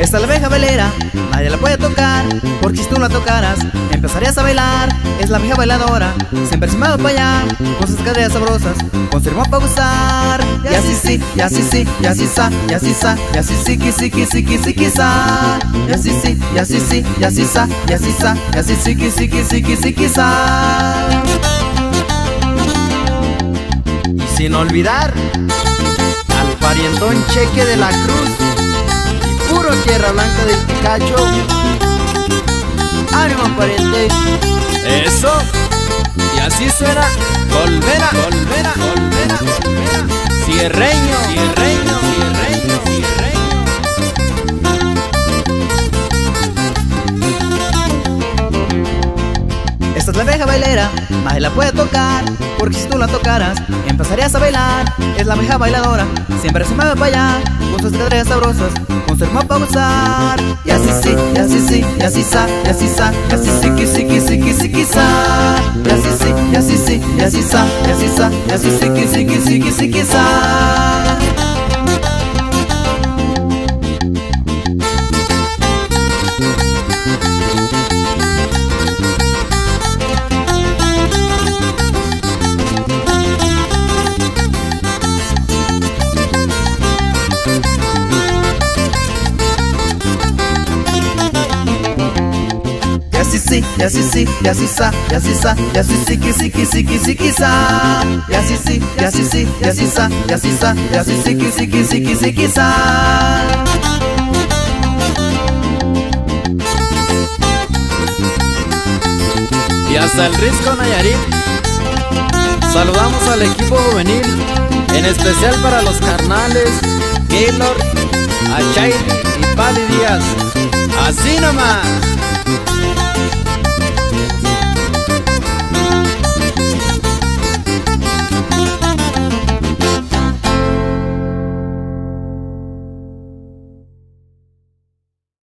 Esta es la vieja bailera, nadie la puede tocar, porque si tú la tocaras, empezarías a bailar. Es la vieja bailadora, siempre encima va para allá, con sus caderas sabrosas, con su ritmo para gozar. Y así sí, y así sí, y así sa, y así sa, y así sí, que sa. Y así sí, y así sí, y así sa, y así sa, y así sí, que sa. Y sin olvidar al parientón Cheque de la Cruz, puro tierra blanca del Picacho. ¡Ánimo, pariente! Eso. Y así suena Golvera, Golvera, Golvera, Golvera. Cierreño, cierreño, cierreño, cierreño. Esta es la vieja bailera, nadie la puede tocar, porque si tú la tocaras, empezarías a bailar. Es la vieja bailadora, siempre se mueve para allá, con sus caderas sabrosas, con su ritmo para gozar. Y así sí, y así sí, y así sa, y así sa, y así que sa. Y así sí, y así sí, y así sa, y así sa, y así que sa. Y así sí, y así sa, y así sa, y así que sa. Y así sí, y así sí, y así sa, y así sa, y así que sa. Y hasta el Risco Nayarit saludamos al equipo juvenil, en especial para los carnales Gaylord, Achairi y Pali Díaz. Así nomás.